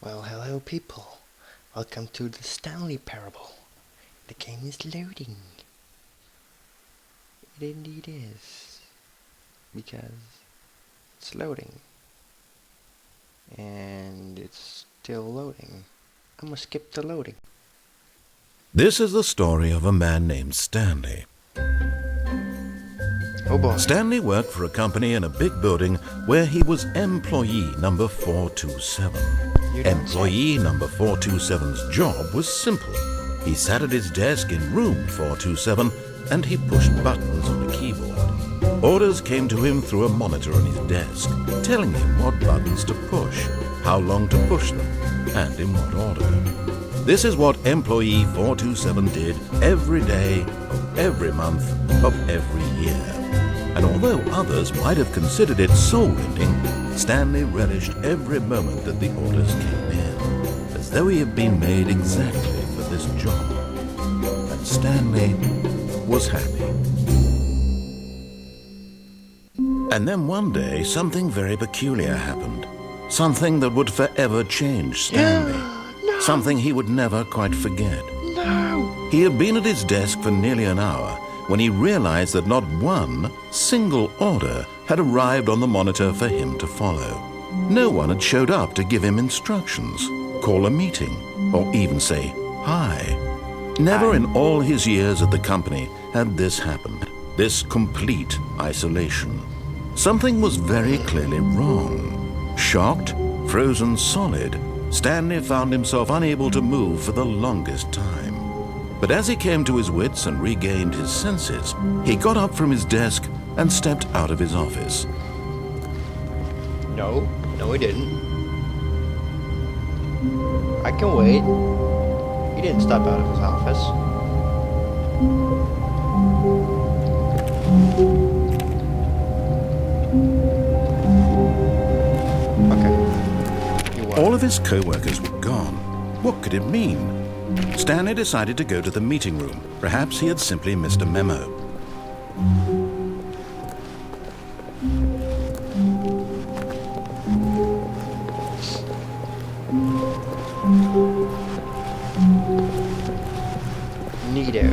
Well, hello people. Welcome to the Stanley parable. The game is loading. It indeed is. Because it's loading. And it's still loading. I'm gonna skip the loading. This is the story of a man named Stanley. Oh boy. Stanley worked for a company in a big building where he was employee number 427. Employee number 427's job was simple. He sat at his desk in room 427 and he pushed buttons on a keyboard. Orders came to him through a monitor on his desk, telling him what buttons to push, how long to push them, and in what order. This is what employee 427 did every day of every month of every year. And although others might have considered it soul-rending, Stanley relished every moment that the orders came in, as though he had been made exactly for this job. And Stanley was happy. And then one day, something very peculiar happened. Something that would forever change Stanley. No. Something he would never quite forget. No! He had been at his desk for nearly an hour when he realized that not one single order had arrived on the monitor for him to follow. No one had showed up to give him instructions, call a meeting, or even say hi. Never in all his years at the company had this happened, this complete isolation. Something was very clearly wrong. Shocked, frozen solid, Stanley found himself unable to move for the longest time. But as he came to his wits and regained his senses, he got up from his desk and stepped out of his office. No, he didn't. I can wait. He didn't step out of his office. Okay. All of his co-workers were gone. What could it mean? Stanley decided to go to the meeting room. Perhaps he had simply missed a memo. Neato.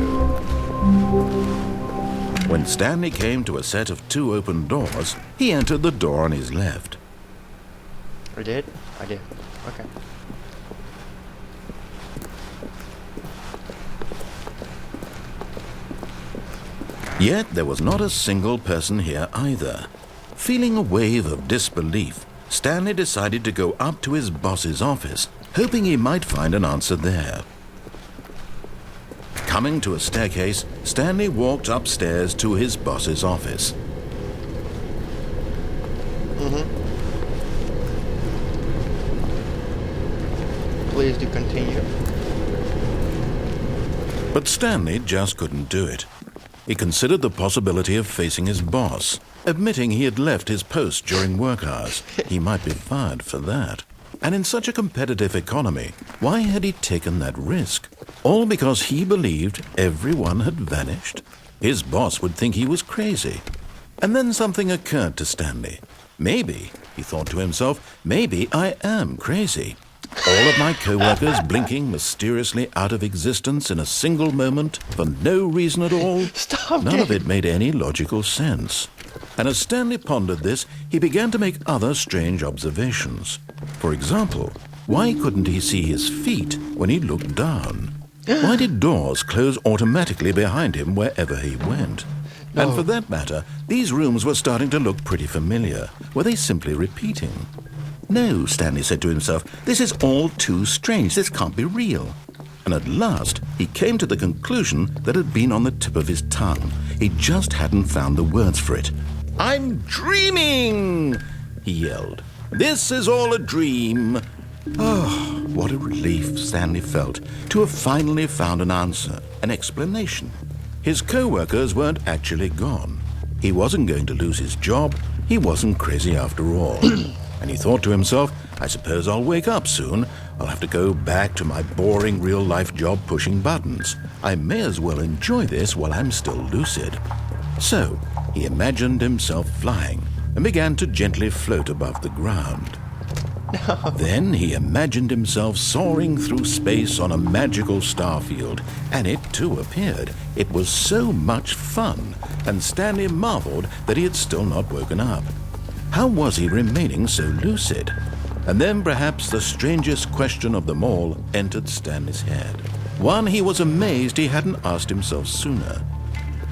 When Stanley came to a set of 2 open doors, he entered the door on his left. I did? I did. Okay. Yet there was not a single person here either. Feeling a wave of disbelief, Stanley decided to go up to his boss's office, hoping he might find an answer there. Coming to a staircase, Stanley walked upstairs to his boss's office. Please do continue. But Stanley just couldn't do it. He considered the possibility of facing his boss, admitting he had left his post during work hours. He might be fired for that. And in such a competitive economy, why had he taken that risk? All because he believed everyone had vanished? His boss would think he was crazy. And then something occurred to Stanley. Maybe, he thought to himself, maybe I am crazy. All of my co-workers blinking mysteriously out of existence in a single moment for no reason at all. Stop None of it made any logical sense. And as Stanley pondered this, he began to make other strange observations. For example, why couldn't he see his feet when he looked down? Why did doors close automatically behind him wherever he went? No. And for that matter, these rooms were starting to look pretty familiar. Were they simply repeating? No, Stanley said to himself, this is all too strange. This can't be real. And at last, he came to the conclusion that had been on the tip of his tongue. He just hadn't found the words for it. I'm dreaming, he yelled. This is all a dream. Oh, what a relief Stanley felt to have finally found an answer, an explanation. His co-workers weren't actually gone. He wasn't going to lose his job. He wasn't crazy after all. And he thought to himself, I suppose I'll wake up soon. I'll have to go back to my boring real-life job pushing buttons. I may as well enjoy this while I'm still lucid. So he imagined himself flying and began to gently float above the ground. Then he imagined himself soaring through space on a magical starfield, and it too appeared. It was so much fun, and Stanley marveled that he had still not woken up. How was he remaining so lucid? And then perhaps the strangest question of them all entered Stanley's head. One he was amazed he hadn't asked himself sooner.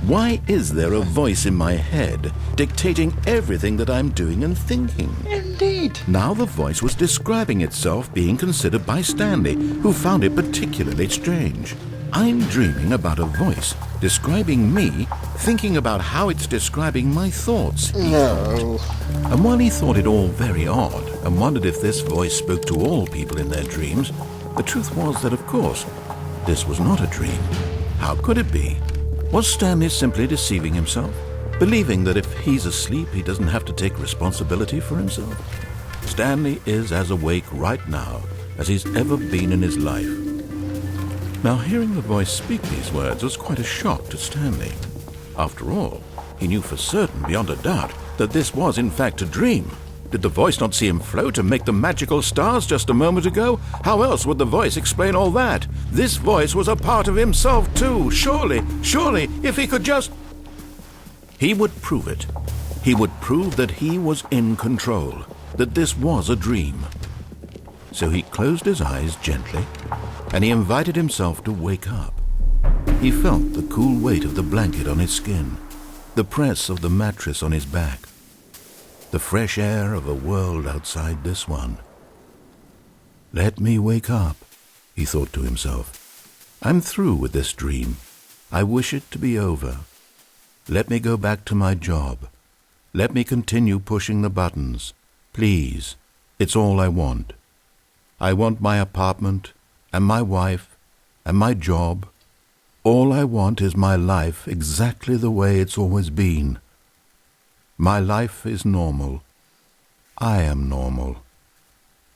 Why is there a voice in my head dictating everything that I'm doing and thinking? Indeed. Now the voice was describing itself being considered by Stanley, who found it particularly strange. I'm dreaming about a voice describing me, thinking about how it's describing my thoughts. No. And while he thought it all very odd and wondered if this voice spoke to all people in their dreams, the truth was that, of course, this was not a dream. How could it be? Was Stanley simply deceiving himself, believing that if he's asleep he doesn't have to take responsibility for himself? Stanley is as awake right now as he's ever been in his life. Now, hearing the voice speak these words was quite a shock to Stanley. After all, he knew for certain, beyond a doubt, that this was in fact a dream. Did the voice not see him float and make the magical stars just a moment ago? How else would the voice explain all that? This voice was a part of himself too. Surely, if he could just... He would prove it. He would prove that he was in control, that this was a dream. So he closed his eyes gently, and he invited himself to wake up. He felt the cool weight of the blanket on his skin, the press of the mattress on his back, the fresh air of a world outside this one. Let me wake up, he thought to himself. I'm through with this dream. I wish it to be over. Let me go back to my job. Let me continue pushing the buttons. Please, it's all I want. I want my apartment, and my wife, and my job. All I want is my life exactly the way it's always been. My life is normal. I am normal.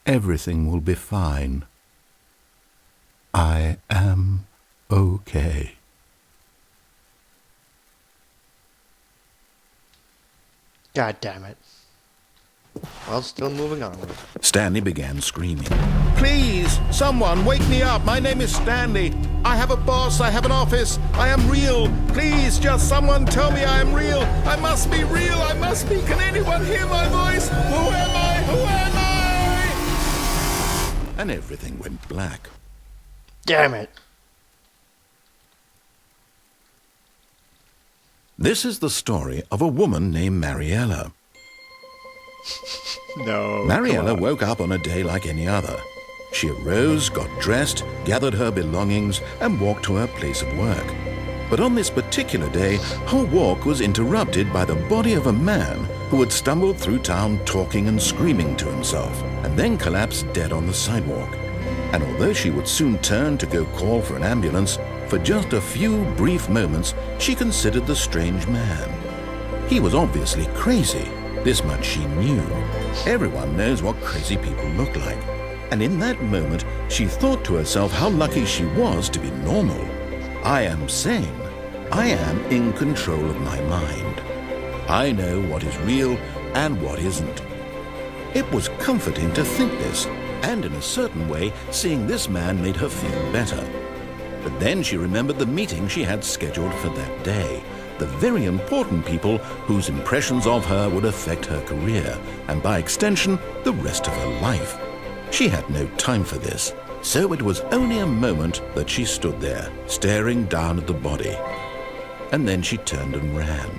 Everything will be fine. I am okay. God damn it. Well, still moving on. Stanley began screaming. Please, someone, wake me up. My name is Stanley. I have a boss. I have an office. I am real. Please, just someone tell me I am real. I must be real. I must be. Can anyone hear my voice? Who am I? Who am I? And everything went black. Damn it. This is the story of a woman named Mariella. No. Mariella woke up on a day like any other. She arose, got dressed, gathered her belongings, and walked to her place of work. But on this particular day, her walk was interrupted by the body of a man who had stumbled through town talking and screaming to himself, and then collapsed dead on the sidewalk. And although she would soon turn to go call for an ambulance, for just a few brief moments she considered the strange man. He was obviously crazy. This much she knew. Everyone knows what crazy people look like. And in that moment, she thought to herself how lucky she was to be normal. I am sane. I am in control of my mind. I know what is real and what isn't. It was comforting to think this, and in a certain way, seeing this man made her feel better. But then she remembered the meeting she had scheduled for that day. The very important people whose impressions of her would affect her career, and by extension, the rest of her life. She had no time for this, so it was only a moment that she stood there, staring down at the body. And then she turned and ran.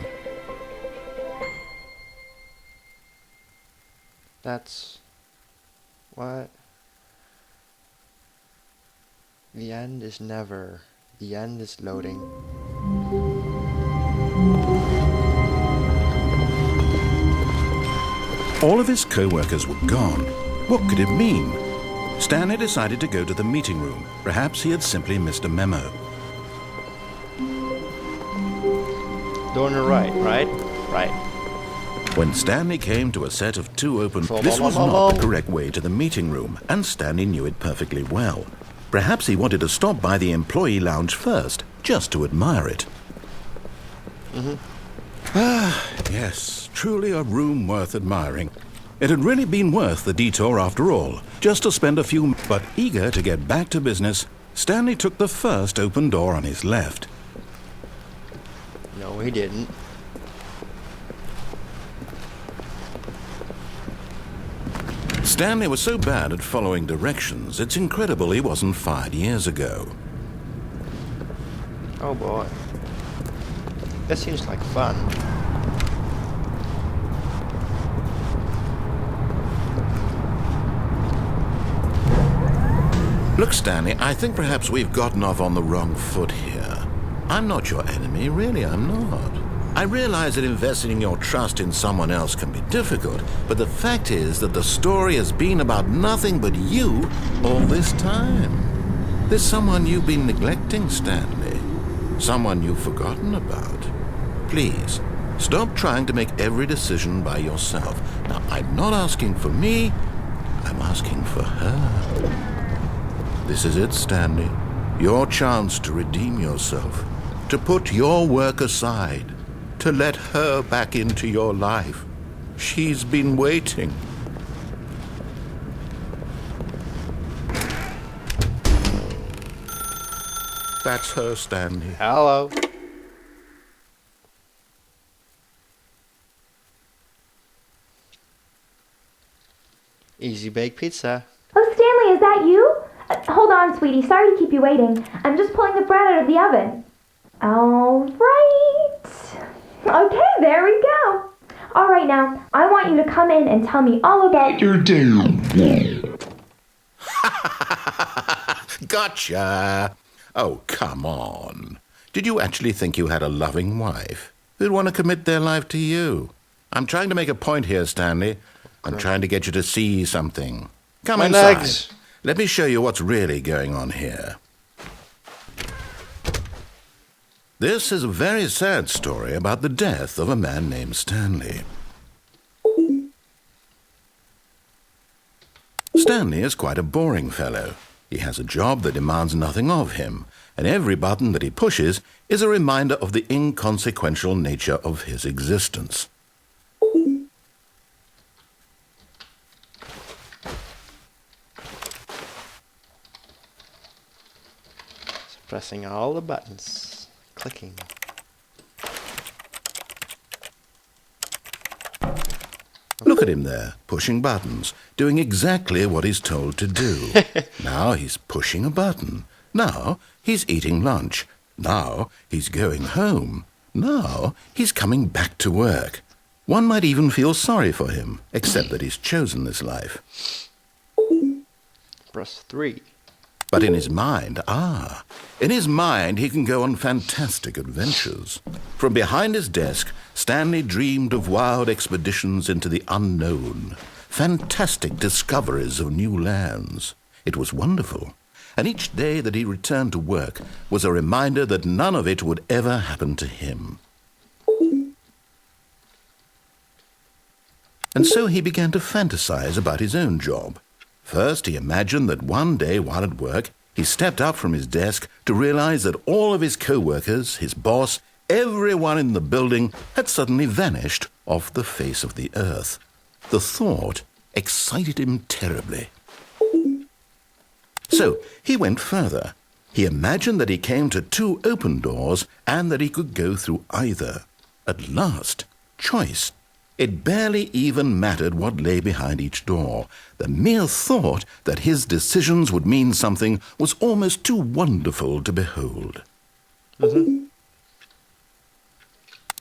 That's... what? The end is never. The end is loading. All of his co-workers were gone. What could it mean? Stanley decided to go to the meeting room. Perhaps he had simply missed a memo. Door on the right, right? Right. When Stanley came to a set of two open... Follow, This was follow. not the correct way to the meeting room, and Stanley knew it perfectly well. Perhaps he wanted to stop by the employee lounge first, just to admire it. Ah, yes, truly a room worth admiring. It had really been worth the detour after all, just to spend a few... But eager to get back to business, Stanley took the first open door on his left. No, he didn't. Stanley was so bad at following directions, it's incredible he wasn't fired years ago. Oh boy. That seems like fun. Look, Stanley, I think perhaps we've gotten off on the wrong foot here. I'm not your enemy, really, I'm not. I realize that investing your trust in someone else can be difficult, but the fact is that the story has been about nothing but you all this time. There's someone you've been neglecting, Stanley. Someone you've forgotten about. Please, stop trying to make every decision by yourself. Now, I'm not asking for me, I'm asking for her. This is it, Stanley. Your chance to redeem yourself, to put your work aside, to let her back into your life. She's been waiting. That's her, Stanley. Hello. Easy baked pizza. Oh, Stanley, is that you? Hold on, sweetie. Sorry to keep you waiting. I'm just pulling the bread out of the oven. All right. Okay, there we go. All right, now, I want you to come in and tell me all about your day. Gotcha. Oh, come on. Did you actually think you had a loving wife who'd want to commit their life to you? I'm trying to make a point here, Stanley. I'm trying to get you to see something. Come My inside. legs. Let me show you what's really going on here. This is a very sad story about the death of a man named Stanley. Stanley is quite a boring fellow. He has a job that demands nothing of him, and every button that he pushes is a reminder of the inconsequential nature of his existence. Pressing all the buttons. Clicking. Look at him there, pushing buttons, doing exactly what he's told to do. Now he's pushing a button. Now he's eating lunch. Now he's going home. Now he's coming back to work. One might even feel sorry for him, except that he's chosen this life. Press 3. But in his mind, he can go on fantastic adventures. From behind his desk, Stanley dreamed of wild expeditions into the unknown, fantastic discoveries of new lands. It was wonderful, and each day that he returned to work was a reminder that none of it would ever happen to him. And so he began to fantasize about his own job. First, he imagined that one day while at work, he stepped up from his desk to realize that all of his co-workers, his boss, everyone in the building had suddenly vanished off the face of the earth. The thought excited him terribly. So he went further. He imagined that he came to 2 open doors and that he could go through either. At last, choice. It barely even mattered what lay behind each door. The mere thought that his decisions would mean something was almost too wonderful to behold.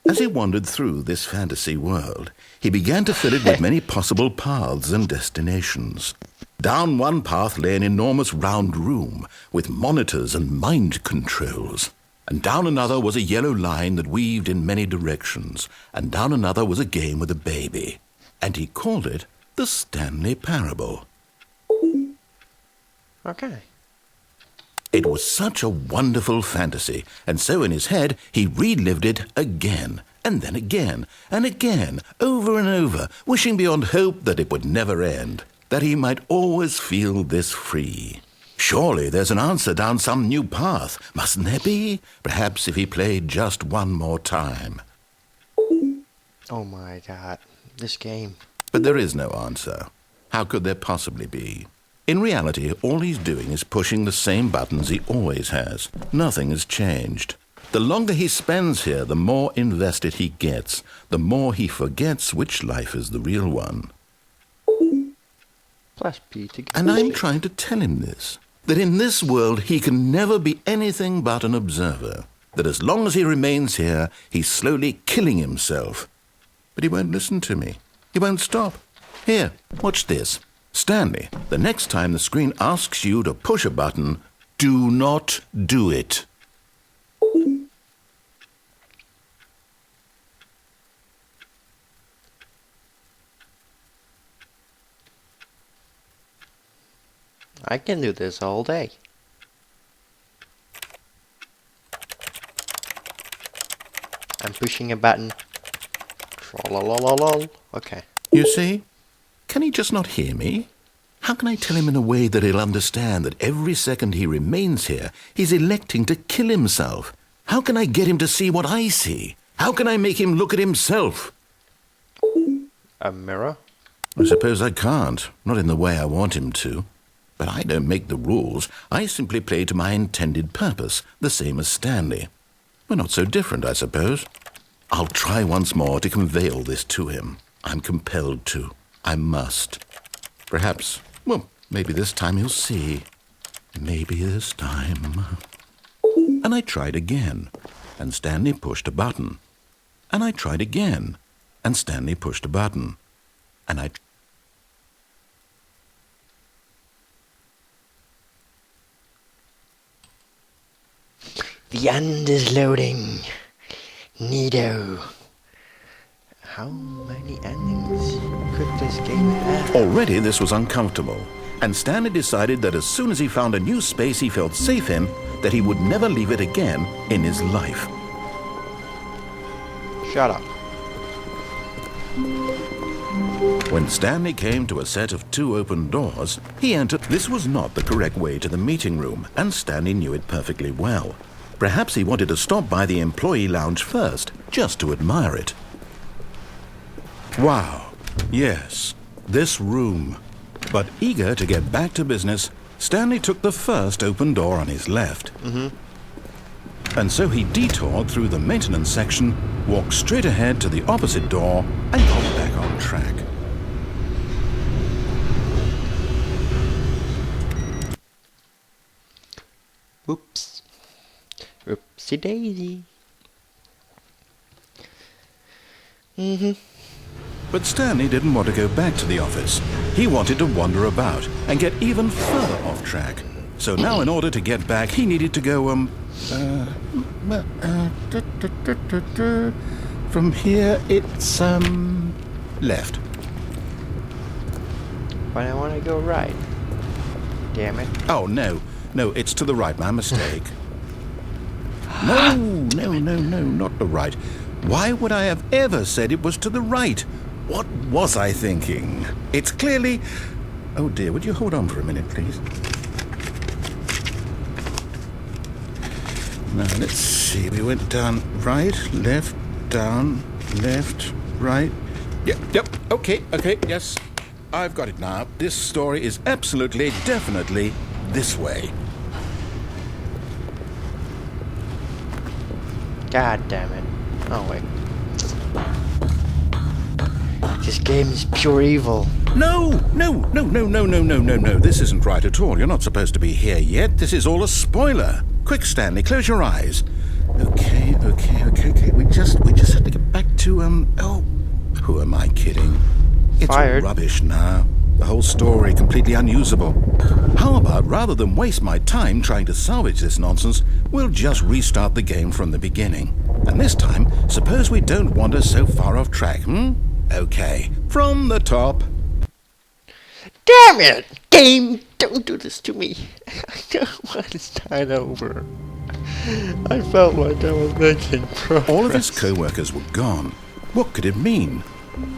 As he wandered through this fantasy world, he began to fill it with many possible paths and destinations. Down one path lay an enormous round room with monitors and mind controls. And down another was a yellow line that weaved in many directions, and down another was a game with a baby. And he called it the Stanley Parable. Okay. It was such a wonderful fantasy, and so in his head he relived it again, and then again, and again, over and over, wishing beyond hope that it would never end, that he might always feel this free. Surely there's an answer down some new path, mustn't there be? Perhaps if he played just one more time. Oh my god. This game. But there is no answer. How could there possibly be? In reality, all he's doing is pushing the same buttons he always has. Nothing has changed. The longer he spends here, the more invested he gets, the more he forgets which life is the real one. Plus P to get And I'm trying to tell him this, that in this world he can never be anything but an observer, that as long as he remains here, he's slowly killing himself. But he won't listen to me. He won't stop. Here, watch this. Stanley, the next time the screen asks you to push a button, do not do it. I can do this all day. I'm pushing a button. Trollololol. Okay. You see? Can he just not hear me? How can I tell him in a way that he'll understand that every second he remains here, he's electing to kill himself? How can I get him to see what I see? How can I make him look at himself? A mirror? I suppose I can't, not in the way I want him to. But I don't make the rules. I simply play to my intended purpose, the same as Stanley. We're not so different, I suppose. I'll try once more to convey all this to him. I'm compelled to. I must. Perhaps, well, maybe this time he'll see. Maybe this time. And I tried again, and Stanley pushed a button. And I tried again, and Stanley pushed a button. And I... The end is loading. Neato. How many endings could this game have? Already this was uncomfortable, and Stanley decided that as soon as he found a new space he felt safe in, that he would never leave it again in his life. Shut up. When Stanley came to a set of 2 open doors, he entered. This was not the correct way to the meeting room, and Stanley knew it perfectly well. Perhaps he wanted to stop by the employee lounge first, just to admire it. Wow, yes, this room. But eager to get back to business, Stanley took the first open door on his left. And so he detoured through the maintenance section, walked straight ahead to the opposite door, and got back on track. Whoops. Oopsie daisy. But Stanley didn't want to go back to the office. He wanted to wander about and get even further off track. So now in order to get back, he needed to go, from here it's, left. But I want to go right. Damn it. Oh, no, it's to the right, my mistake. No, not the right. Why would I have ever said it was to the right? What was I thinking? It's clearly... Oh dear, would you hold on for a minute, please? Now, let's see. We went down right, left, down, left, right. Yep, okay, yes. I've got it now. This story is absolutely, definitely this way. God damn it. Oh, wait. This game is pure evil. No. This isn't right at all. You're not supposed to be here yet. This is all a spoiler. Quick, Stanley, close your eyes. Okay. We just have to get back to, who am I kidding? It's Fired. all rubbish now. The whole story completely unusable. How about, rather than waste my time trying to salvage this nonsense, we'll just restart the game from the beginning. And this time, suppose we don't wander so far off track, Okay, from the top. Damn it! Game, don't do this to me. I don't want to start over. I felt like I was making progress. All of his co-workers were gone. What could it mean?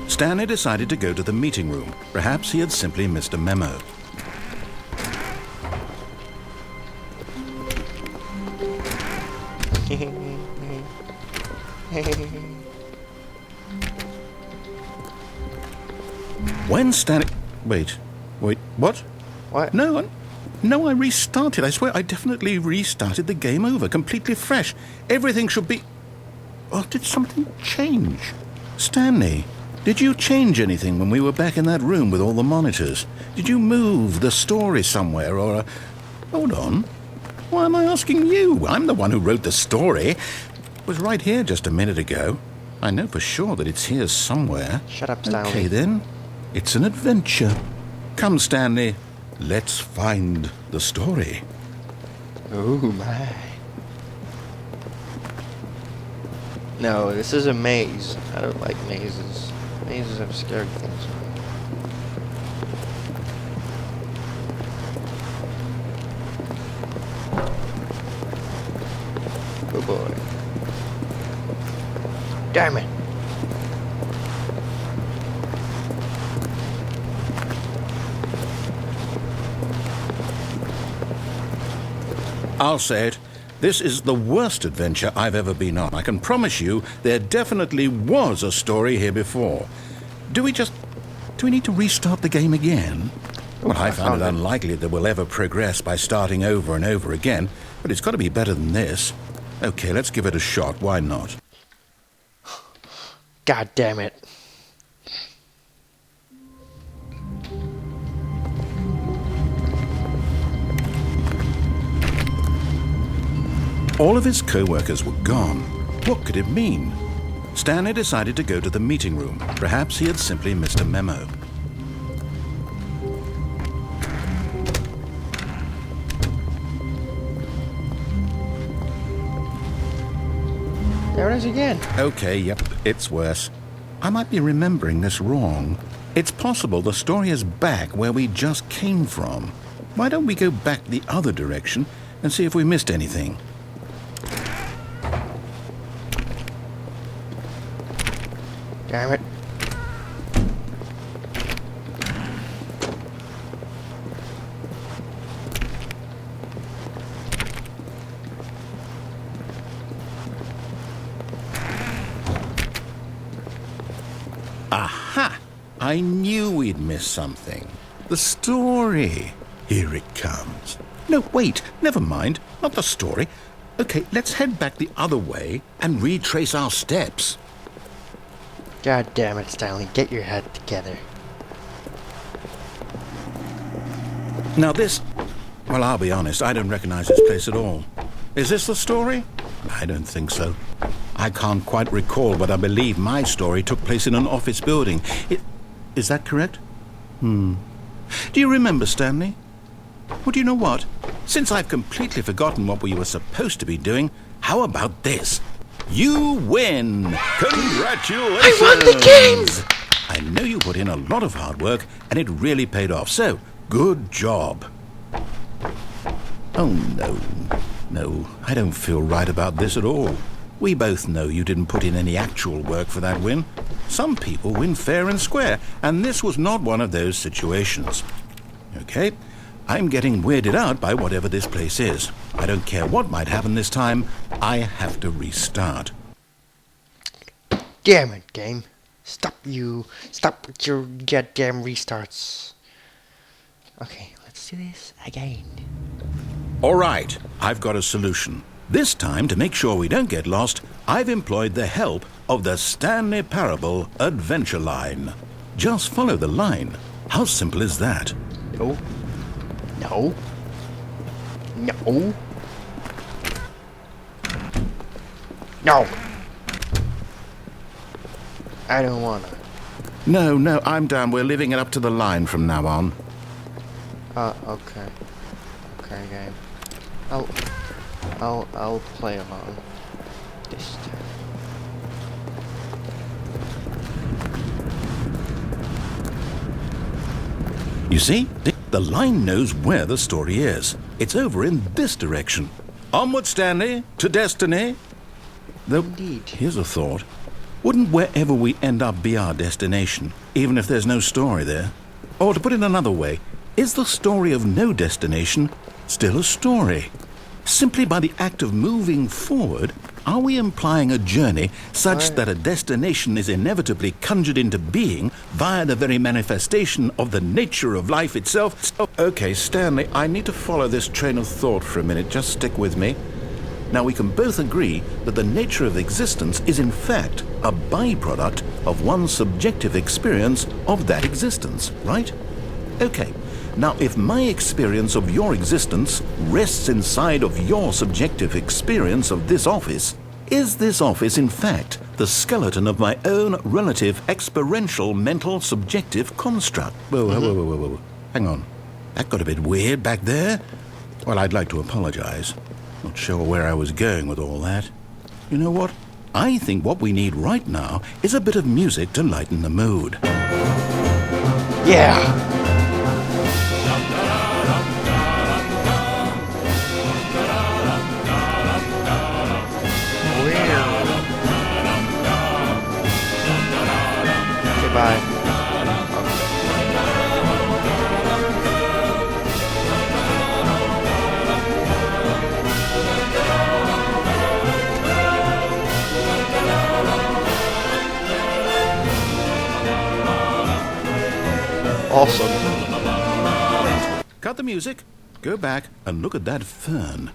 Stanley decided to go to the meeting room. Perhaps he had simply missed a memo. When Stanley... Wait, what? What? No, I restarted. I swear I definitely restarted the game over, completely fresh. Everything should be... Well, did something change? Stanley, did you change anything when we were back in that room with all the monitors? Did you move the story somewhere, or... Hold on. Why am I asking you? I'm the one who wrote the story. It was right here just a minute ago. I know for sure that it's here somewhere. Shut up, Stanley. Okay, then. It's an adventure. Come, Stanley. Let's find the story. Oh, my. No, this is a maze. I don't like mazes. Mazes have scary things. Oh boy. Damn it. I'll say it. This is the worst adventure I've ever been on. I can promise you there definitely was a story here before. Do we need to restart the game again? Well, I found it unlikely that we'll ever progress by starting over and over again, but it's got to be better than this. Okay, let's give it a shot. Why not? God damn it. All of his co-workers were gone. What could it mean? Stanley decided to go to the meeting room. Perhaps he had simply missed a memo. There it is again. Okay, yep, it's worse. I might be remembering this wrong. It's possible the story is back where we just came from. Why don't we go back the other direction and see if we missed anything? Damn it. Aha! I knew we'd miss something. The story. Here it comes. No, wait, never mind. Not the story. Okay, let's head back the other way and retrace our steps. God damn it, Stanley. Get your head together. Now this... Well, I'll be honest, I don't recognize this place at all. Is this the story? I don't think so. I can't quite recall, but I believe my story took place in an office building. Is that correct? Do you remember, Stanley? Well, do you know what? Since I've completely forgotten what we were supposed to be doing, how about this? You win! Congratulations! I won the game! I know you put in a lot of hard work, and it really paid off, so good job. Oh, no. No, I don't feel right about this at all. We both know you didn't put in any actual work for that win. Some people win fair and square, and this was not one of those situations. Okay, I'm getting weirded out by whatever this place is. I don't care what might happen this time. I have to restart. Damn it, game. Stop with your goddamn restarts. Okay, let's do this again. All right, I've got a solution. This time, to make sure we don't get lost, I've employed the help of the Stanley Parable Adventure Line. Just follow the line. How simple is that? No. No. No. No. I don't wanna. No, I'm down. We're leaving it up to the line from now on. Okay. Okay, game. I'll play along this time. You see? The line knows where the story is. It's over in this direction. Onward, Stanley, to destiny. Though, Indeed. here's a thought. Wouldn't wherever we end up be our destination, even if there's no story there? Or to put it another way, is the story of no destination still a story? Simply by the act of moving forward, Are we implying a journey such What? that a destination is inevitably conjured into being via the very manifestation of the nature of life itself? Okay, Stanley, I need to follow this train of thought for a minute. Just stick with me. Now, we can both agree that the nature of existence is in fact a byproduct of one's subjective experience of that existence, right? Okay. Now, if my experience of your existence rests inside of your subjective experience of this office, is this office, in fact, the skeleton of my own relative experiential mental subjective construct? Whoa. Hang on. That got a bit weird back there. Well, I'd like to apologize. Not sure where I was going with all that. You know what? I think what we need right now is a bit of music to lighten the mood. Yeah. Bye. Awesome. Cut the music, go back and look at that fern.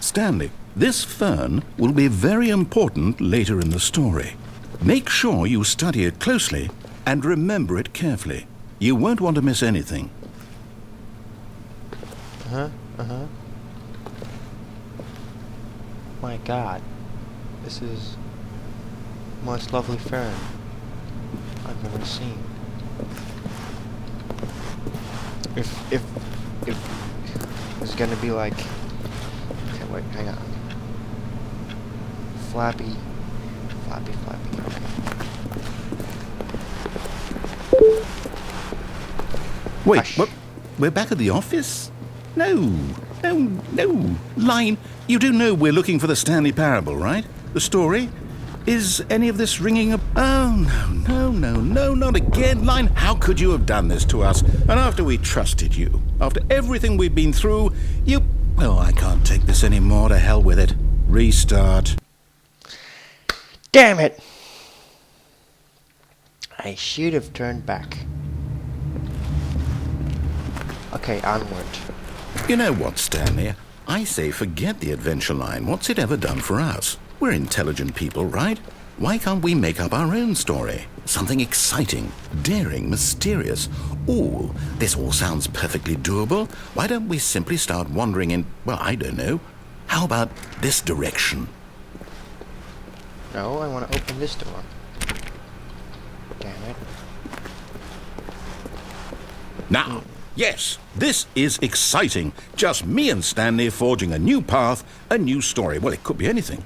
Stanley, this fern will be very important later in the story. Make sure you study it closely and remember it carefully. You won't want to miss anything. My God. This is the most lovely fern I've ever seen. If it's gonna be like, okay, wait, hang on. Flappy. Okay. Wait, Hush. what? We're back at the office? No. Line, you do know we're looking for the Stanley Parable, right? The story? Is any of this ringing a... Oh, no, not again. Line, how could you have done this to us? And after we trusted you, after everything we've been through, you... Oh, I can't take this anymore. To hell with it. Restart. Damn it! I should have turned back. Okay, onward. You know what, Stanley? I say forget the adventure line. What's it ever done for us? We're intelligent people, right? Why can't we make up our own story? Something exciting, daring, mysterious. Ooh, this all sounds perfectly doable. Why don't we simply start wandering in, well, I don't know. How about this direction? No, I want to open this door. Damn it. Now, yes, this is exciting. Just me and Stanley forging a new path, a new story. Well, it could be anything.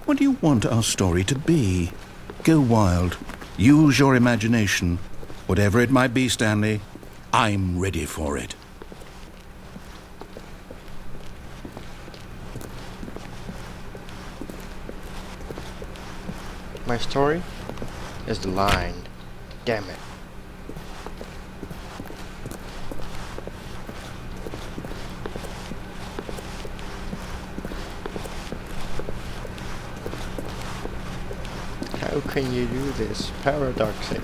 What do you want our story to be? Go wild. Use your imagination. Whatever it might be, Stanley, I'm ready for it. My story is the line. Damn it. How can you do this? Paradoxing.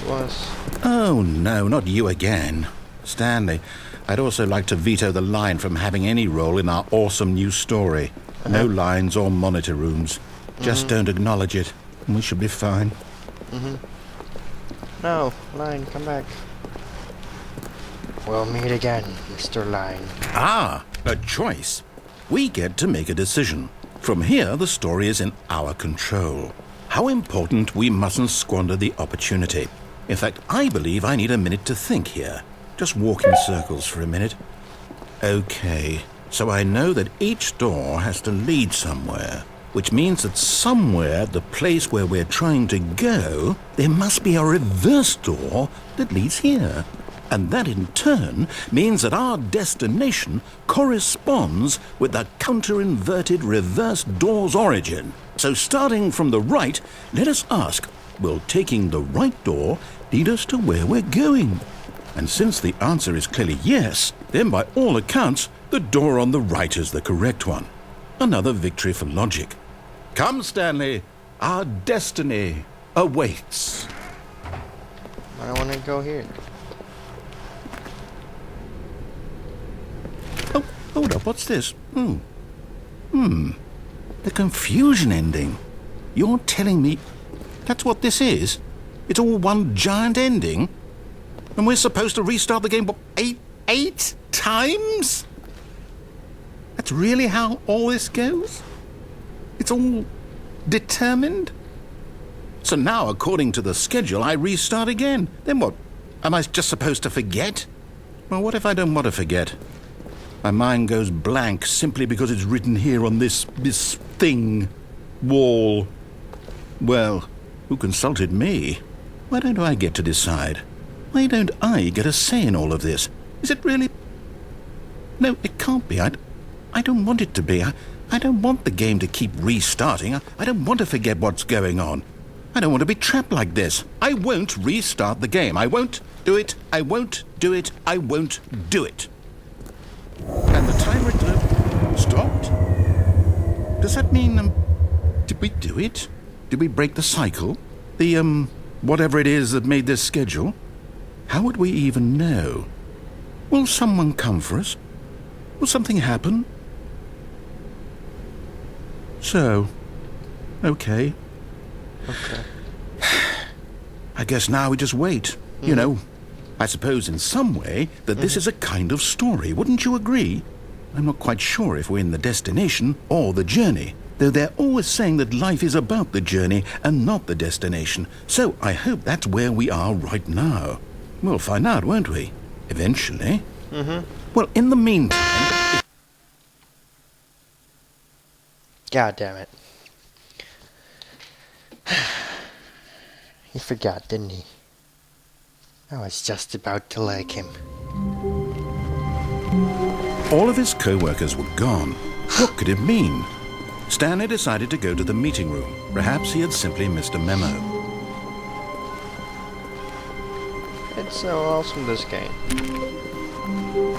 Was... Oh, no, not you again. Stanley, I'd also like to veto the line from having any role in our awesome new story. No lines or monitor rooms. Just don't acknowledge it, and we should be fine. No, Line, come back. We'll meet again, Mr. Line. Ah, a choice. We get to make a decision. From here, the story is in our control. How important we mustn't squander the opportunity. In fact, I believe I need a minute to think here. Just walk in circles for a minute. Okay, so I know that each door has to lead somewhere, which means that somewhere, the place where we're trying to go, there must be a reverse door that leads here. And that in turn means that our destination corresponds with the counter-inverted reverse door's origin. So starting from the right, let us ask, Will taking the right door lead us to where we're going? And since the answer is clearly yes, then by all accounts, the door on the right is the correct one. Another victory for logic. Come, Stanley, our destiny awaits. I want to go here. Oh, hold up, what's this? The confusion ending. You're telling me that's what this is? It's all one giant ending? And we're supposed to restart the game, what, eight times? That's really how all this goes? It's all determined? So now, according to the schedule, I restart again. Then what? Am I just supposed to forget? Well, what if I don't want to forget? My mind goes blank simply because it's written here on this thing, wall. Well, who consulted me? Why don't I get to decide? Why don't I get a say in all of this? Is it really? No, it can't be. I don't want it to be. I don't want the game to keep restarting. I don't want to forget what's going on. I don't want to be trapped like this. I won't restart the game. I won't do it. I won't do it. I won't do it. And the timer stopped? Does that mean, did we do it? Did we break the cycle? The, whatever it is that made this schedule? How would we even know? Will someone come for us? Will something happen? So, okay. I guess now we just wait. You know, I suppose in some way that this is a kind of story. Wouldn't you agree? I'm not quite sure if we're in the destination or the journey, though they're always saying that life is about the journey and not the destination. So I hope that's where we are right now. We'll find out, won't we? Eventually. Well, in the meantime... God damn it. He forgot, didn't he? I was just about to like him. All of his co-workers were gone. What could it mean? Stanley decided to go to the meeting room. Perhaps he had simply missed a memo. It's so awesome, this game.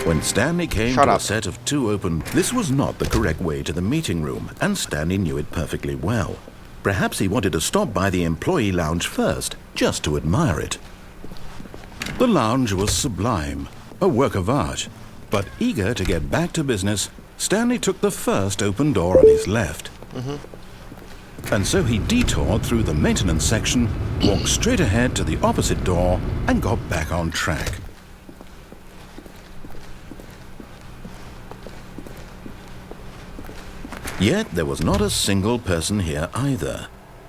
When Stanley came Shut to up. a set of two open, this was not the correct way to the meeting room, and Stanley knew it perfectly well. Perhaps he wanted to stop by the employee lounge first, just to admire it. The lounge was sublime, a work of art. But eager to get back to business, Stanley took the first open door on his left. And so he detoured through the maintenance section, walked straight ahead to the opposite door, and got back on track. Yet there was not a single person here either.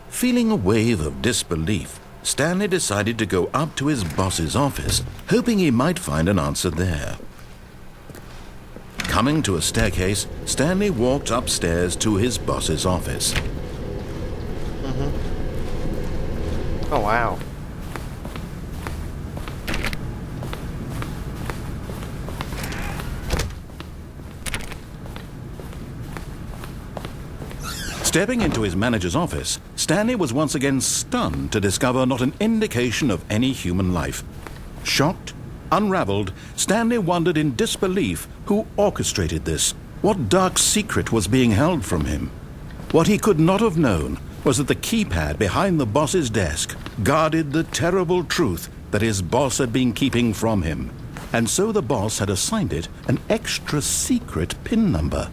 Feeling a wave of disbelief, Stanley decided to go up to his boss's office, hoping he might find an answer there. Coming to a staircase, Stanley walked upstairs to his boss's office. Oh, wow. Stepping into his manager's office, Stanley was once again stunned to discover not an indication of any human life. Shocked, unraveled, Stanley wondered in disbelief who orchestrated this. What dark secret was being held from him? What he could not have known was that the keypad behind the boss's desk guarded the terrible truth that his boss had been keeping from him. And so the boss had assigned it an extra secret PIN number.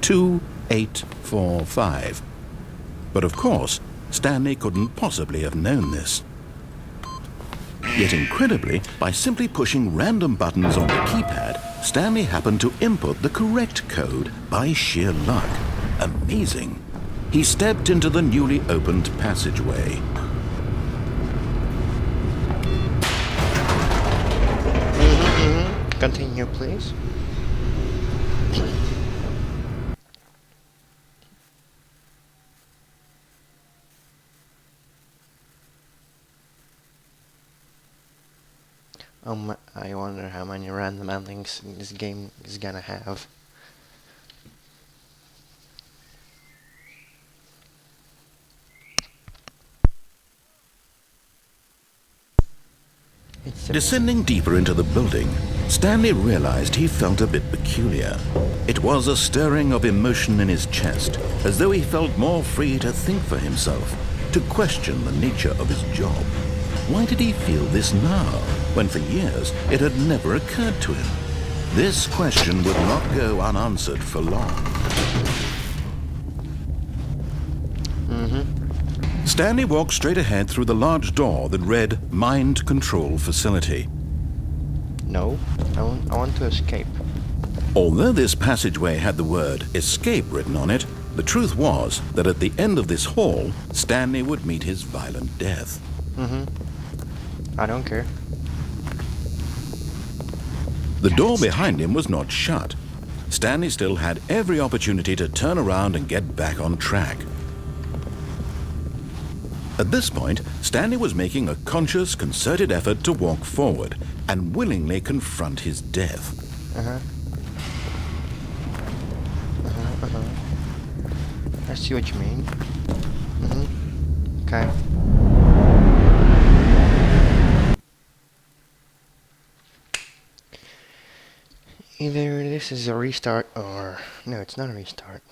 2845. But of course, Stanley couldn't possibly have known this. Yet incredibly, by simply pushing random buttons on the keypad, Stanley happened to input the correct code by sheer luck. Amazing. He stepped into the newly opened passageway. Continue, please. I wonder how many random endings this game is gonna have. Descending deeper into the building, Stanley realized he felt a bit peculiar. It was a stirring of emotion in his chest, as though he felt more free to think for himself, to question the nature of his job. Why did he feel this now, when for years it had never occurred to him? This question would not go unanswered for long. Stanley walked straight ahead through the large door that read Mind Control Facility. No, I want to escape. Although this passageway had the word escape written on it, the truth was that at the end of this hall, Stanley would meet his violent death. I don't care. The door behind him was not shut. Stanley still had every opportunity to turn around and get back on track. At this point, Stanley was making a conscious, concerted effort to walk forward and willingly confront his death. I see what you mean. Okay. Either this is a restart or... No, it's not a restart.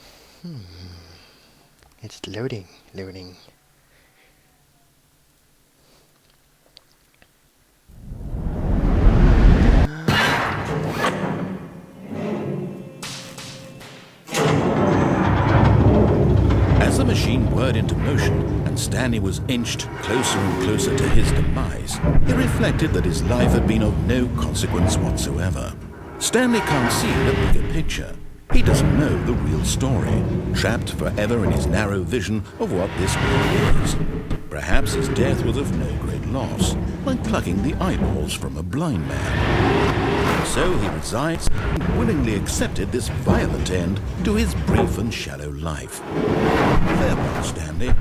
It's loading. As the machine whirred into motion and Stanley was inched closer and closer to his demise, he reflected that his life had been of no consequence whatsoever. Stanley can't see the bigger picture. He doesn't know the real story, trapped forever in his narrow vision of what this world is. Perhaps his death was of no great loss, like plucking the eyeballs from a blind man. So he resigns and willingly accepted this violent end to his brief and shallow life. Farewell, Stanley.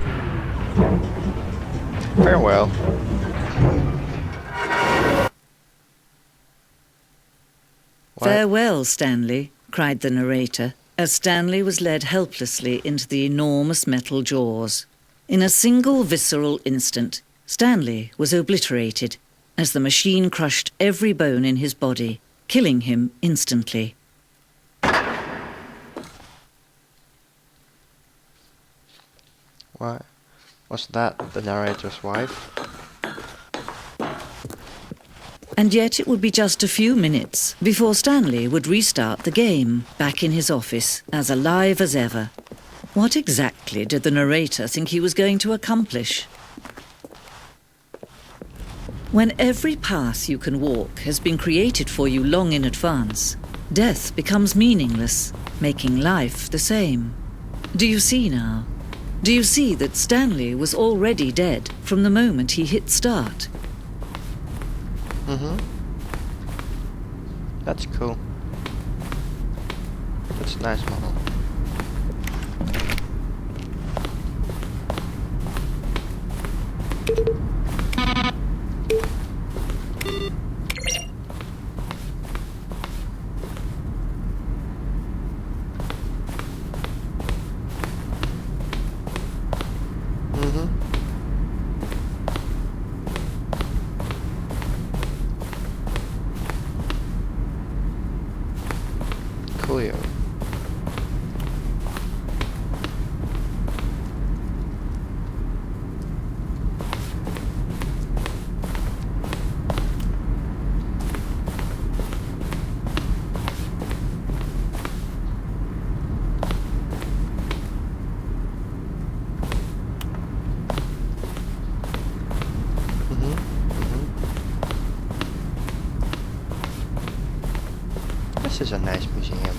Farewell. Farewell, Stanley, cried the narrator, as Stanley was led helplessly into the enormous metal jaws. In a single visceral instant, Stanley was obliterated as the machine crushed every bone in his body, killing him instantly. What? Was that the narrator's wife? And yet it would be just a few minutes before Stanley would restart the game, back in his office, as alive as ever. What exactly did the narrator think he was going to accomplish? When every path you can walk has been created for you long in advance, death becomes meaningless, making life the same. Do you see now? Do you see that Stanley was already dead from the moment he hit start? That's cool. That's a nice model. Coolio. This is a nice museum.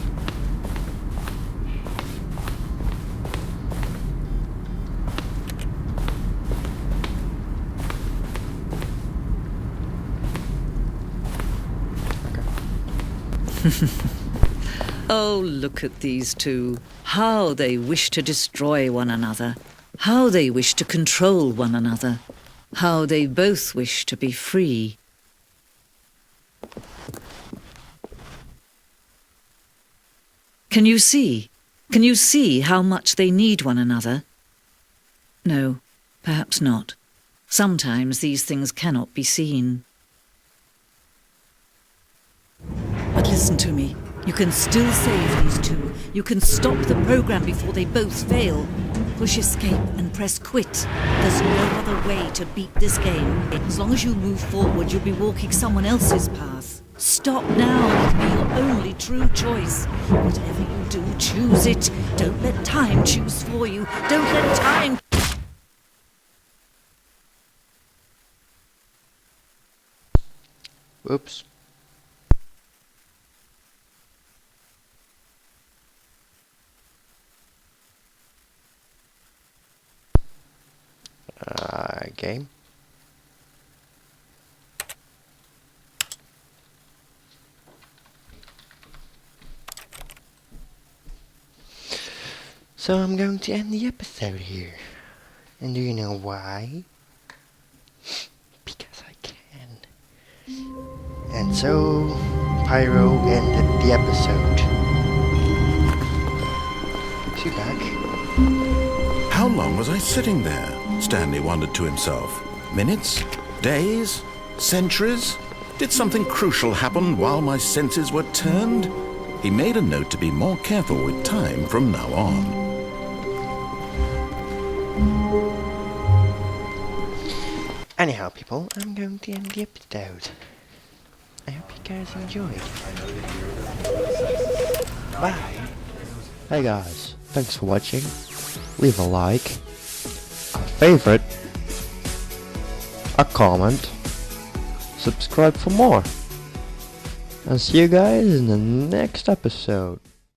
Oh, look at these two. How they wish to destroy one another. How they wish to control one another. How they both wish to be free. Can you see? Can you see how much they need one another? No, perhaps not. Sometimes these things cannot be seen. Listen to me. You can still save these two. You can stop the program before they both fail. Push escape and press quit. There's no other way to beat this game. As long as you move forward, you'll be walking someone else's path. Stop now and be your only true choice. Whatever you do, choose it. Don't let time choose for you. Don't let time... Whoops. Game. So I'm going to end the episode here. And do you know why? Because I can. And so Pyro ended the episode. Is he back? How long was I sitting there? Stanley wondered to himself. Minutes? Days? Centuries? Did something crucial happen while my senses were turned? He made a note to be more careful with time from now on. Anyhow, people, I'm going to end the episode. I hope you guys enjoyed. Bye. Hey guys, thanks for watching. Leave a like, a favorite, a comment, subscribe for more. And see you guys in the next episode.